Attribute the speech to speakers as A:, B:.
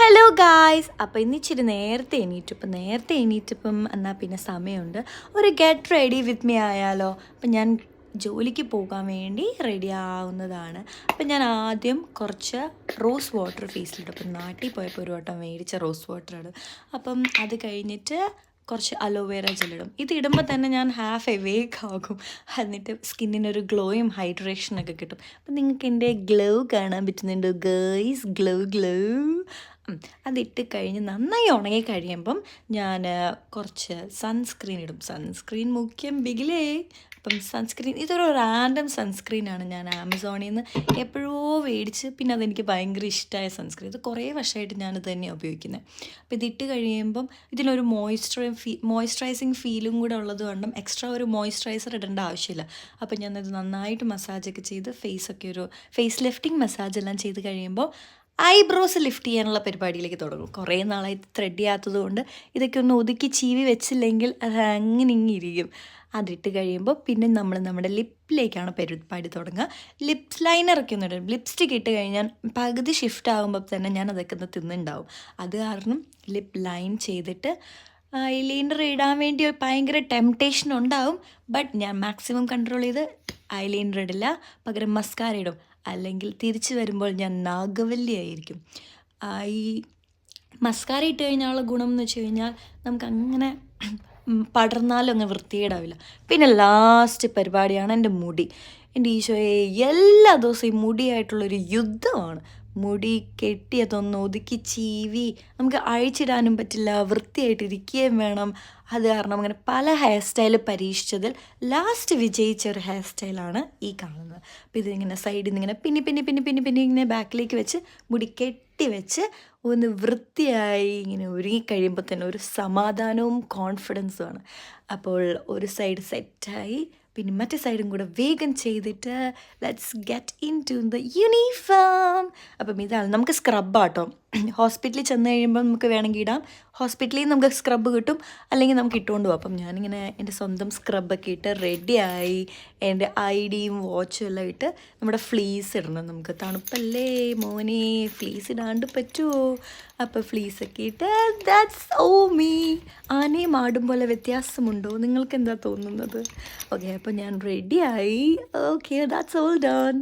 A: Hello guys. അപ്പോൾ ഇന്ന് ഇച്ചിരി നേരത്തെ എണീറ്റപ്പം എന്നാൽ പിന്നെ സമയമുണ്ട്. ഒരു ഗെറ്റ് റെഡി വിത്ത് മീ ആയാലോ. അപ്പം ഞാൻ ജോലിക്ക് പോകാൻ വേണ്ടി റെഡി ആവുന്നതാണ്. അപ്പം ഞാൻ ആദ്യം കുറച്ച് റോസ് വാട്ടർ ഫേസിലിടും. അപ്പം നാട്ടിൽ പോയപ്പോൾ ഒരു വട്ടം മേടിച്ച റോസ് വാട്ടറാണ്. അപ്പം അത് കഴിഞ്ഞിട്ട് കുറച്ച് അലോവേറ ജെല്ലിടും. ഇത് ഇടുമ്പോൾ തന്നെ ഞാൻ ഹാഫ് എവേക്ക് ആകും. എന്നിട്ട് സ്കിന്നിനൊരു ഗ്ലോയും ഹൈഡ്രേഷനൊക്കെ കിട്ടും. അപ്പം നിങ്ങൾക്ക് എൻ്റെ ഗ്ലോ കാണാൻ പറ്റുന്നുണ്ടോ ഗേയ്സ്? ഗ്ലോ. അതിട്ട് കഴിഞ്ഞ് നന്നായി ഉണങ്ങി കഴിയുമ്പം ഞാൻ കുറച്ച് സൺസ്ക്രീൻ ഇടും. സൺസ്ക്രീൻ മുഖ്യം ബിഗിലേ. അപ്പം സൺസ്ക്രീൻ ഇതൊരു റാൻഡം സൺസ്ക്രീനാണ്. ഞാൻ ആമസോണിൽ നിന്ന് എപ്പോഴോ മേടിച്ച് പിന്നെ അതെനിക്ക് ഭയങ്കര ഇഷ്ടമായ സൺസ്ക്രീൻ. ഇത് കുറേ വർഷമായിട്ട് ഞാനിത് തന്നെയാണ് ഉപയോഗിക്കുന്നത്. അപ്പോൾ ഇതിട്ട് കഴിയുമ്പം ഇതിനൊരു മോയ്സ്ചറൈസിങ് ഫീലും കൂടെ ഉള്ളത് കൊണ്ടും എക്സ്ട്രാ ഒരു മോയ്സ്ചറൈസർ ഇടേണ്ട ആവശ്യമില്ല. അപ്പോൾ ഞാനത് നന്നായിട്ട് മസാജൊക്കെ ചെയ്ത് ഫേസ് ലിഫ്റ്റിംഗ് മസാജ് എല്ലാം ചെയ്ത് കഴിയുമ്പോൾ ഐബ്രോസ് ലിഫ്റ്റ് ചെയ്യാനുള്ള പരിപാടിയിലേക്ക് തുടങ്ങും. കുറേ നാളായി ത്രെഡ് ചെയ്യാത്തത് കൊണ്ട് ഇതൊക്കെ ഒന്ന് ഒതുക്കി ചീവി വെച്ചില്ലെങ്കിൽ അത് അങ്ങനെ ഇരിക്കും. അതിട്ട് കഴിയുമ്പോൾ പിന്നെ നമ്മൾ നമ്മുടെ ലിപ്പിലേക്കാണ് പരിപാടി തുടങ്ങുക. ലിപ്സ് ലൈനറൊക്കെ ഒന്ന് ഇടും. ലിപ്സ്റ്റിക് ഇട്ട് കഴിഞ്ഞാൽ പകുതി ഷിഫ്റ്റ് ആകുമ്പോൾ തന്നെ ഞാൻ അതൊക്കെ ഒന്ന് തിന്നുണ്ടാവും. അത് കാരണം ലിപ്പ് ലൈൻ ചെയ്തിട്ട് ഐലൈനർ ഇടാൻ വേണ്ടി ഭയങ്കര ടെംപ്ടേഷൻ ഉണ്ടാവും. ബട്ട് ഞാൻ മാക്സിമം കൺട്രോൾ ചെയ്ത് ഐലൈനർ ഇടില്ല, പകരം മസ്കാര ഇടും. അല്ലെങ്കിൽ തിരിച്ചു വരുമ്പോൾ ഞാൻ നാഗവല്ലിയായിരിക്കും. ഈ മസ്കാര ഇട്ട് കഴിഞ്ഞാലുള്ള ഗുണം എന്ന് വെച്ച് കഴിഞ്ഞാൽ നമുക്ക് അങ്ങനെ പടർന്നാലും അങ്ങ് വൃത്തികേടാവില്ല. പിന്നെ ലാസ്റ്റ് പരിപാടിയാണ് എൻ്റെ മുടി. എൻ്റെ ഈശോയെ, എല്ലാ ദിവസവും ഈ മുടിയായിട്ടുള്ളൊരു യുദ്ധമാണ്. മുടി കെട്ടിയതൊന്ന് ഒതുക്കി ചീവി നമുക്ക് അഴിച്ചിടാനും പറ്റില്ല, വൃത്തിയായിട്ടിരിക്കുകയും വേണം. അത് കാരണം അങ്ങനെ പല ഹെയർ സ്റ്റൈൽ പരീക്ഷിച്ചതിൽ ലാസ്റ്റ് വിജയിച്ച ഒരു ഹെയർ സ്റ്റൈലാണ് ഈ കാണുന്നത്. അപ്പോൾ ഇതിങ്ങനെ സൈഡിൽ നിന്ന് ഇങ്ങനെ ഇങ്ങനെ ബാക്കിലേക്ക് വെച്ച് മുടി കെട്ടി വെച്ച് ഒന്ന് വൃത്തിയായി ഇങ്ങനെ ഒരുങ്ങിക്കഴിയുമ്പോൾ തന്നെ ഒരു സമാധാനവും കോൺഫിഡൻസുമാണ്. അപ്പോൾ ഒരു സൈഡ് സെറ്റായി, പിന്നെ മറ്റേ സൈഡും കൂടെ വേഗം ചെയ്തിട്ട് let's get into the uniform. അപ്പം ഇതാണ് നമുക്ക് സ്ക്രബാട്ടോ. ഹോസ്പിറ്റലിൽ ചെന്ന് കഴിയുമ്പോൾ നമുക്ക് വേണമെങ്കിൽ ഇടാം. ഹോസ്പിറ്റലിൽ നിന്ന് നമുക്ക് സ്ക്രബ് കിട്ടും, അല്ലെങ്കിൽ നമുക്ക് ഇട്ടുകൊണ്ട് പോകും. അപ്പം ഞാനിങ്ങനെ എൻ്റെ സ്വന്തം സ്ക്രബൊക്കെ ഇട്ട് റെഡിയായി, എൻ്റെ ഐഡിയും വാച്ചും എല്ലാം ഇട്ട് നമ്മുടെ ഫ്ലീസ് ഇടണം. നമുക്ക് തണുപ്പല്ലേ മോനെ, ഫ്ലീസ് ഇടാണ്ട് പറ്റുമോ? അപ്പോൾ ഫ്ലീസൊക്കെ ഇട്ട് ദാറ്റ്സ് ഓ മീ. ആനയും ആടും പോലെ വ്യത്യാസമുണ്ടോ? നിങ്ങൾക്ക് എന്താ തോന്നുന്നത്? ഓക്കെ, അപ്പോൾ ഞാൻ റെഡിയായി. Okay, that's all done.